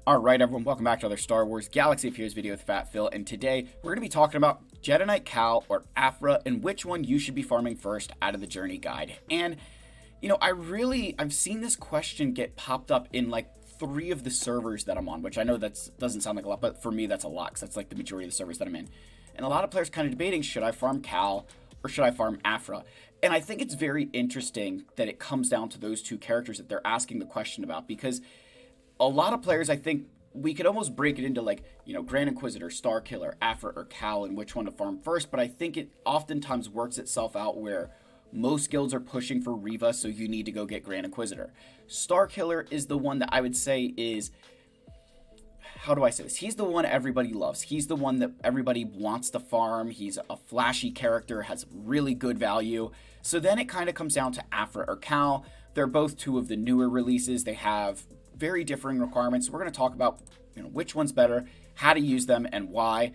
Alright everyone, welcome back to another Star Wars Galaxy of Heroes video with Fat Phil, and today we're going to be talking about Jedi Knight Cal or Aphra and which one you should be farming first out of the journey guide. And, I've seen this question get popped up in like 3 of the servers that I'm on, which I know that doesn't sound like a lot, but for me that's a lot because that's like the majority of the servers that I'm in. And a lot of players kind of debating, should I farm Cal or should I farm Aphra? And I think it's very interesting that it comes down to those 2 characters that they're asking the question about, because a lot of players, I think we could almost break it into Grand Inquisitor, Star Killer, Aphra, or Cal, and which one to farm first. But I think it oftentimes works itself out where most guilds are pushing for Reva, so you need to go get Grand Inquisitor. Star Killer is the one that I would say is, how do I say this? He's the one everybody loves. He's the one that everybody wants to farm. He's a flashy character, has really good value. So then it kind of comes down to Aphra or Cal. They're both 2 of the newer releases. They have very differing requirements. We're going to talk about which one's better, how to use them, and why.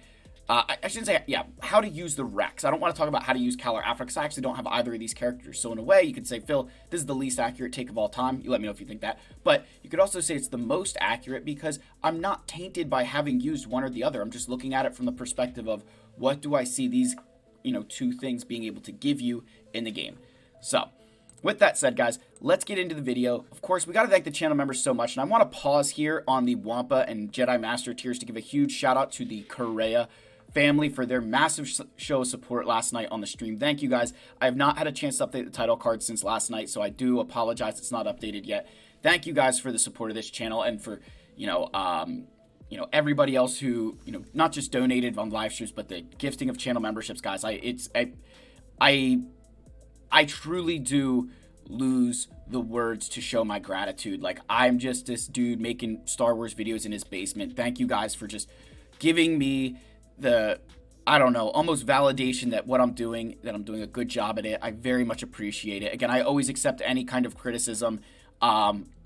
I shouldn't say, how to use the Rex. I don't want to talk about how to use Cal or Aphra because I actually don't have either of these characters. So in a way, you could say, Phil, this is the least accurate take of all time. You let me know if you think that. But you could also say it's the most accurate because I'm not tainted by having used one or the other. I'm just looking at it from the perspective of what do I see these 2 things being able to give you in the game. So with that said, guys, let's get into the video. Of course, we got to thank the channel members so much, and I want to pause here on the Wampa and Jedi Master tiers to give a huge shout out to the Correa family for their massive show of support last night on the stream. Thank you, guys. I have not had a chance to update the title card since last night, so I do apologize it's not updated yet. Thank you guys for the support of this channel and for, everybody else who, not just donated on live streams, but the gifting of channel memberships, guys. I truly do lose the words to show my gratitude. Like, I'm just this dude making Star Wars videos in his basement. Thank you guys for just giving me the, almost validation that what I'm doing, that I'm doing a good job at it. I very much appreciate it. Again, I always accept any kind of criticism.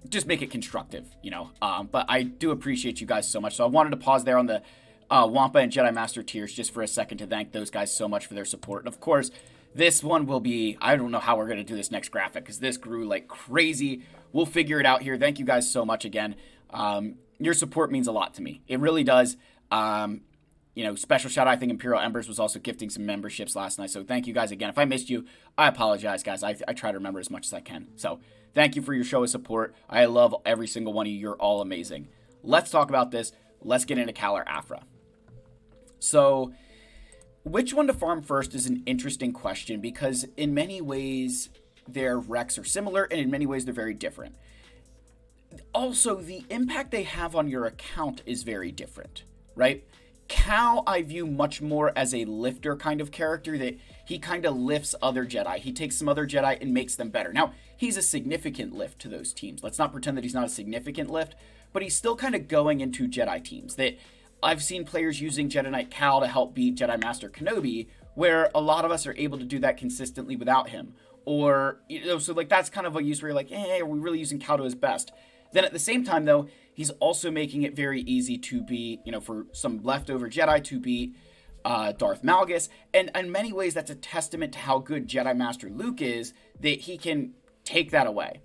Just make it constructive, but I do appreciate you guys so much. So I wanted to pause there on the Wampa and Jedi Master tiers just for a second to thank those guys so much for their support. And of course, this one will be, I don't know how we're going to do this next graphic because this grew like crazy. We'll figure it out here. Thank you guys so much again. Your support means a lot to me. It really does. Special shout out, I think Imperial Embers was also gifting some memberships last night. So thank you guys again. If I missed you, I apologize, guys. I try to remember as much as I can. So thank you for your show of support. I love every single one of you. You're all amazing. Let's talk about this. Let's get into Cal or Aphra. So which one to farm first is an interesting question because in many ways their Rex are similar and in many ways they're very different. Also, the impact they have on your account is very different, right? Cal I view much more as a lifter kind of character, that he kind of lifts other Jedi. He takes some other Jedi and makes them better. Now, he's a significant lift to those teams. Let's not pretend that he's not a significant lift, but he's still kind of going into Jedi teams. That I've seen players using Jedi Knight Cal to help beat Jedi Master Kenobi, where a lot of us are able to do that consistently without him. Or, so like that's kind of a use where you're like, hey, are we really using Cal to his best? Then at the same time, though, he's also making it very easy to beat, for some leftover Jedi to beat Darth Malgus. And in many ways, that's a testament to how good Jedi Master Luke is, that he can take that away.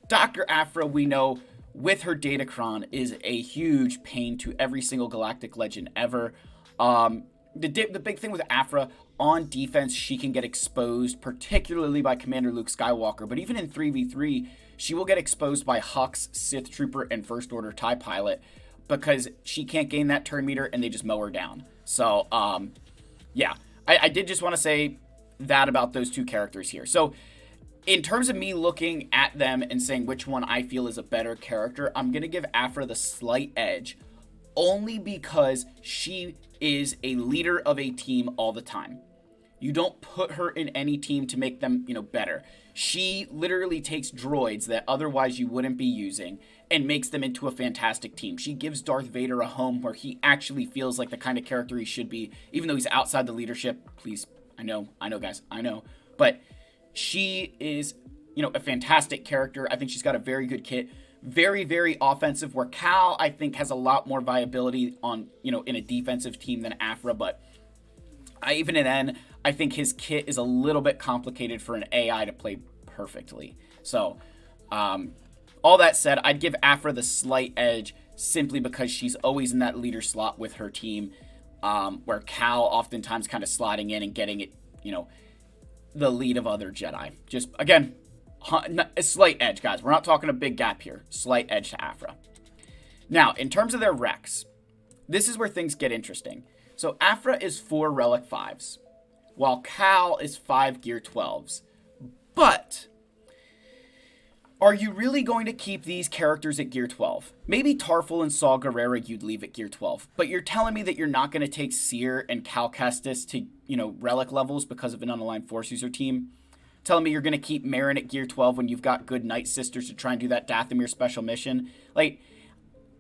Dr. Aphra, we know, with her Datacron, is a huge pain to every single Galactic Legend ever. The big thing with Aphra, on defense, she can get exposed, particularly by Commander Luke Skywalker. But even in 3v3, she will get exposed by Hux, Sith Trooper, and First Order TIE Pilot because she can't gain that turn meter and they just mow her down. So, I did just want to say that about those 2 characters here. So, in terms of me looking at them and saying which one I feel is a better character, I'm going to give Aphra the slight edge only because she is a leader of a team all the time. You don't put her in any team to make them, better. She literally takes droids that otherwise you wouldn't be using and makes them into a fantastic team. She gives Darth Vader a home where he actually feels like the kind of character he should be, even though he's outside the leadership. Please, I know, guys, I know. But she is, a fantastic character. I think she's got a very good kit. Very, very offensive, where Cal, I think, has a lot more viability on, in a defensive team than Aphra. But even in N, I think his kit is a little bit complicated for an AI to play perfectly. So, All that said, I'd give Aphra the slight edge simply because she's always in that leader slot with her team, where Cal oftentimes kind of slotting in and getting it, the lead of other Jedi. Just, again, a slight edge, guys. We're not talking a big gap here. Slight edge to Aphra. Now, in terms of their Rex, this is where things get interesting. So Aphra is 4 Relic 5s, while Cal is 5 Gear 12s. But are you really going to keep these characters at Gear 12? Maybe Tarful and Saw Gerrera you'd leave at Gear 12, but you're telling me that you're not going to take Seer and Cal Kestis to, Relic levels because of an unaligned Force user team? Telling me you're going to keep Marin at Gear 12 when you've got good Night Sisters to try and do that Dathomir special mission? Like,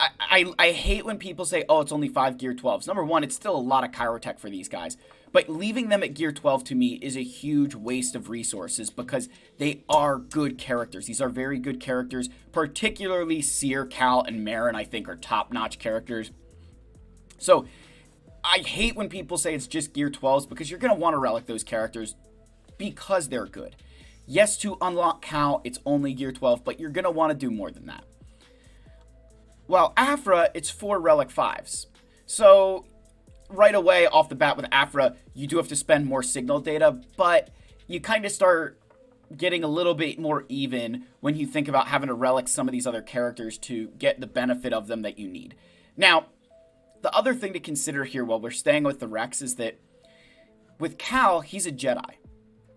I hate when people say, oh, it's only 5 Gear 12s. Number one, it's still a lot of Chirotech for these guys. But leaving them at Gear 12 to me is a huge waste of resources because they are good characters. These are very good characters. Particularly Seer, Cal, and Marin, I think, are top-notch characters. So I hate when people say it's just Gear 12s because you're going to want to relic those characters because they're good. Yes, to unlock Cal, it's only Gear 12, but you're going to want to do more than that. While Aphra, it's 4 Relic 5s. So right away, off the bat with Aphra, you do have to spend more signal data, but you kind of start getting a little bit more even when you think about having to relic some of these other characters to get the benefit of them that you need. Now, the other thing to consider here while we're staying with the Rex is that with Cal, he's a Jedi.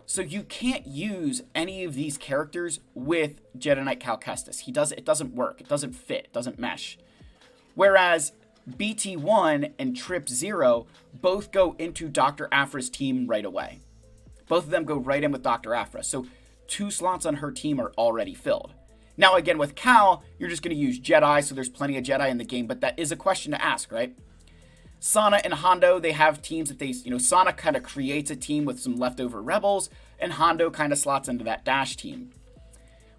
So you can't use any of these characters with Jedi Knight Cal Kestis. It doesn't work. It doesn't fit. It doesn't mesh. Whereas BT1 and Trip 0 both go into Dr. Aphra's team right away. Both of them go right in with Dr. Aphra. So 2 slots on her team are already filled. Now, again, with Cal, you're just going to use Jedi, so there's plenty of Jedi in the game, but that is a question to ask, right? Sana and Hondo, they have teams that they, Sana kind of creates a team with some leftover rebels, and Hondo kind of slots into that Dash team.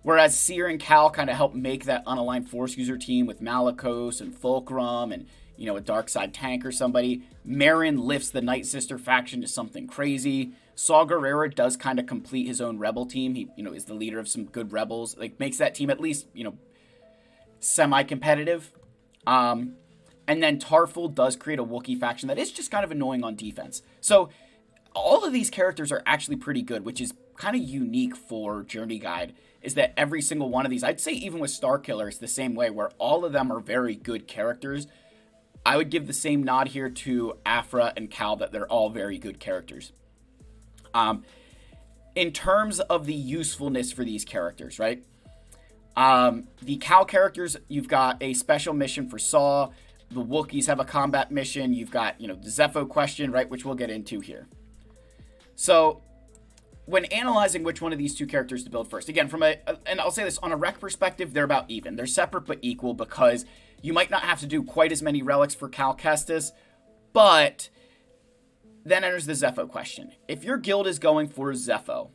Whereas Seer and Cal kind of help make that unaligned Force user team with Malicos and Fulcrum and, a Dark Side tank or somebody. Marin lifts the Night Sister faction to something crazy. Saw Gerrera does kind of complete his own rebel team. He, is the leader of some good rebels. Like, makes that team at least, semi-competitive. And then Tarful does create a Wookiee faction that is just kind of annoying on defense. So all of these characters are actually pretty good, which is kind of unique for Journey Guide, is that every single one of these, I'd say even with Starkiller, it's the same way, where all of them are very good characters. I would give the same nod here to Aphra and Cal, that they're all very good characters. In terms of the usefulness for these characters, right? The Cal characters, you've got a special mission for Saw. The Wookiees have a combat mission. You've got, the Zepho question, right, which we'll get into here. So, when analyzing which one of these 2 characters to build first, again, and I'll say this, on a rec perspective, they're about even. They're separate but equal because you might not have to do quite as many relics for Cal Kestis, but then enters the Zepho question. If your guild is going for Zepho,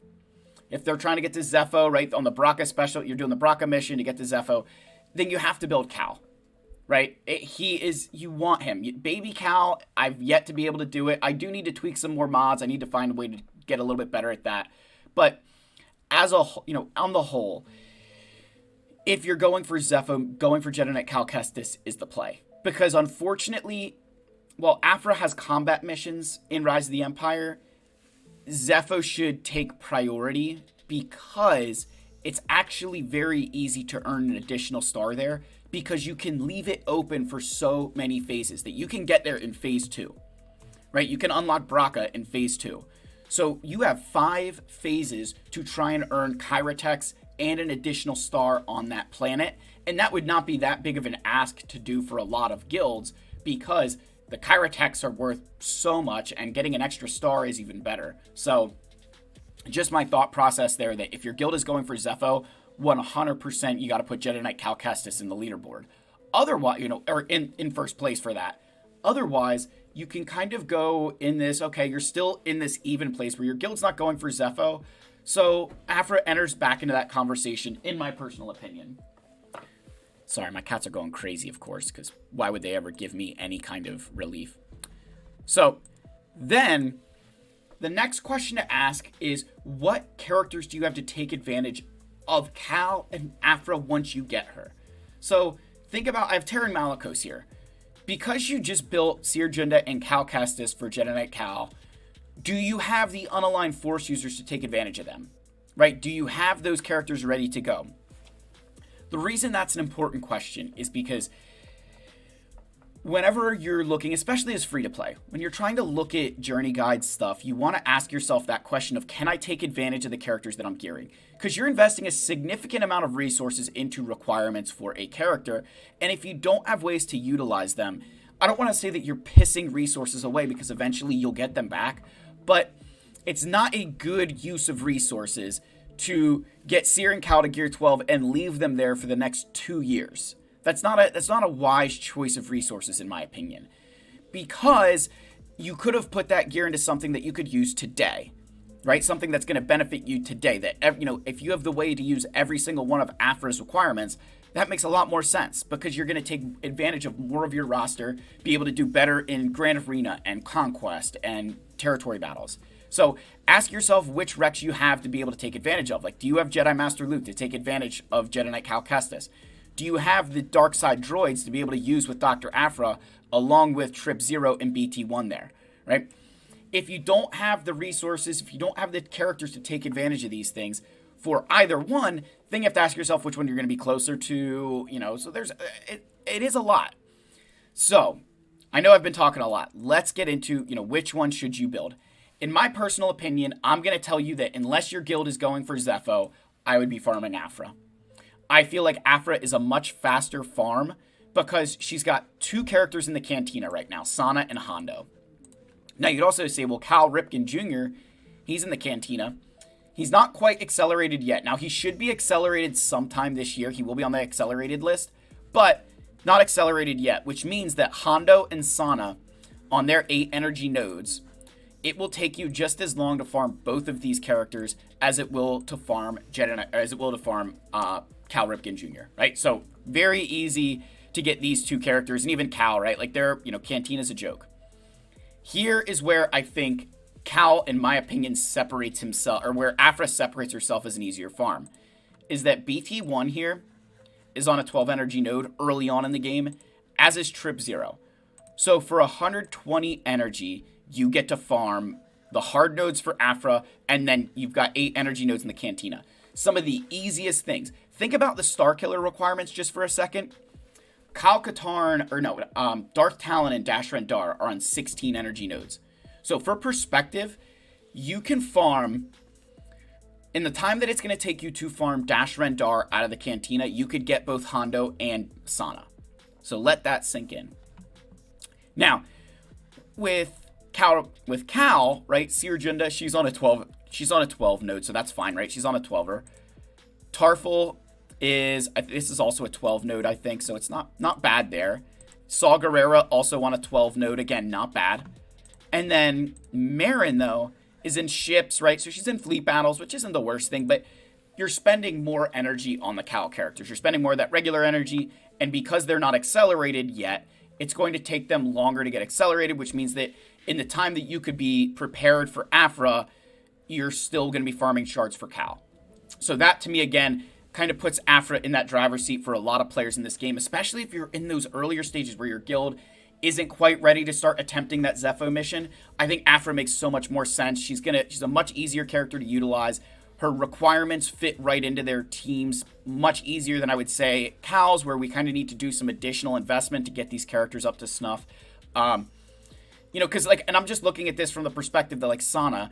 if they're trying to get to Zepho, right, on the Braca special, you're doing the Braca mission to get to Zepho, then you have to build Cal. Right? You want him. Baby Cal, I've yet to be able to do it. I do need to tweak some more mods. I need to find a way to get a little bit better at that. But as a, on the whole, if you're going for Zepho, going for Jedi Knight Cal Kestis is the play. Because unfortunately, while Aphra has combat missions in Rise of the Empire, Zepho should take priority because it's actually very easy to earn an additional star there, because you can leave it open for so many phases that you can get there in phase 2, right? You can unlock Braca in phase 2. So you have 5 phases to try and earn Chirotechs and an additional star on that planet. And that would not be that big of an ask to do for a lot of guilds because the Chirotechs are worth so much and getting an extra star is even better. So just my thought process there that if your guild is going for Zepho, 100% you got to put Jedi Knight Cal Kestis in the leaderboard. Otherwise, or in first place for that. Otherwise, you can kind of go in this, okay, you're still in this even place where your guild's not going for Zepho. So Aphra enters back into that conversation, in my personal opinion. Sorry, my cats are going crazy, of course, because why would they ever give me any kind of relief? So then the next question to ask is, what characters do you have to take advantage of Cal and Aphra once you get her. So think about, I have Terran Malicos here. Because you just built Seer Junda and Cal Kestis for Jedi Knight Cal, do you have the unaligned Force users to take advantage of them? Right? Do you have those characters ready to go? The reason that's an important question is because whenever you're looking, especially as free-to-play, when you're trying to look at journey guide stuff, you want to ask yourself that question of, can I take advantage of the characters that I'm gearing? Because you're investing a significant amount of resources into requirements for a character, and if you don't have ways to utilize them, I don't want to say that you're pissing resources away, because eventually you'll get them back, but it's not a good use of resources to get Seer and Cal to gear 12 and leave them there for the next 2 years. That's not a wise choice of resources, in my opinion, because you could have put that gear into something that you could use today, right? Something that's going to benefit you today. That, if you have the way to use every single one of Aphra's requirements, that makes a lot more sense, because you're going to take advantage of more of your roster, be able to do better in Grand Arena and Conquest and territory battles. So ask yourself which Rex you have to be able to take advantage of. Like, do you have Jedi Master Luke to take advantage of Jedi Knight Cal Kestis? Do you have the dark side droids to be able to use with Dr. Aphra along with Trip Zero and BT1 there, right? If you don't have the resources, if you don't have the characters to take advantage of these things for either one, then you have to ask yourself which one you're going to be closer to, so it is a lot. So I know I've been talking a lot. Let's get into, which one should you build? In my personal opinion, I'm going to tell you that unless your guild is going for Zepho, I would be farming Aphra. I feel like Aphra is a much faster farm because she's got 2 characters in the Cantina right now, Sana and Hondo. Now, you'd also say, well, Cal Ripken Jr., he's in the Cantina. He's not quite accelerated yet. Now, he should be accelerated sometime this year. He will be on the accelerated list, but not accelerated yet, which means that Hondo and Sana, on their 8 energy nodes, it will take you just as long to farm both of these characters as it will to farm Cal Ripken Jr., right? So very easy to get these 2 characters, and even Cal, right? Like, they're, Cantina's a joke. Here is where I think Cal, in my opinion, separates himself, or where Aphra separates herself as an easier farm, is that BT1 here is on a 12 energy node early on in the game, as is Trip Zero. So for 120 energy, you get to farm the hard nodes for Aphra, and then you've got 8 energy nodes in the Cantina. Some of the easiest things. Think about the Star Killer requirements just for a second. Darth Talon and Dash Rendar are on 16 energy nodes. So for perspective, you can farm, in the time that it's going to take you to farm Dash Rendar out of the Cantina, you could get both Hondo and Sana. So let that sink in. Now, with Cal, right, Seer Junda, she's on a 12 node, so that's fine, right? She's on a 12er. Tarful this is also a 12 node, I think, so it's not bad there. Saw Gerrera also on a 12 node, again, not bad. And then Marin, though, is in ships, right? So she's in fleet battles, which isn't the worst thing, but you're spending more energy on the Cal characters. You're spending more of that regular energy, and because they're not accelerated yet, it's going to take them longer to get accelerated, which means that in the time that you could be prepared for Aphra, you're still going to be farming shards for Cal. So that, to me, again, kind of puts Aphra in that driver's seat for a lot of players in this game, especially if you're in those earlier stages where your guild isn't quite ready to start attempting that Zepho mission. I think Aphra makes so much more sense. She's a much easier character to utilize. Her requirements fit right into their teams much easier than I would say Cal's, where we kind of need to do some additional investment to get these characters up to snuff. Because and I'm just looking at this from the perspective that, like, Sana,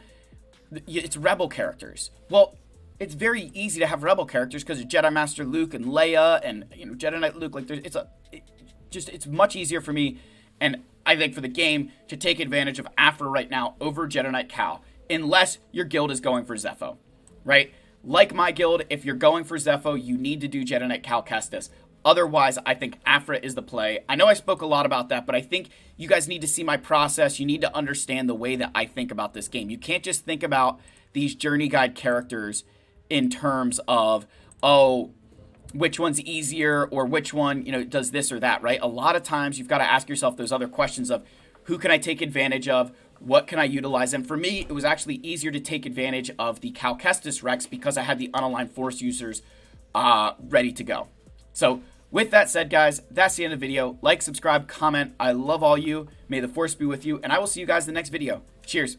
it's rebel characters. Well, it's very easy to have rebel characters because of Jedi Master Luke and Leia and Jedi Knight Luke. Like, it's much easier for me, and I think for the game, to take advantage of Aphra right now over Jedi Knight Cal, unless your guild is going for Zepho, right? Like my guild, if you're going for Zepho, you need to do Jedi Knight Cal Kestis. Otherwise, I think Aphra is the play. I know I spoke a lot about that, but I think you guys need to see my process. You need to understand the way that I think about this game. You can't just think about these journey guide characters in terms of, which one's easier or which one, does this or that, right? A lot of times you've got to ask yourself those other questions of, who can I take advantage of? what can I utilize? And for me, it was actually easier to take advantage of the Cal Kestis Rex because I had the unaligned Force users ready to go. So with that said, guys, that's the end of the video. Like, subscribe, comment. I love all you. May the Force be with you, and I will see you guys in the next video. Cheers.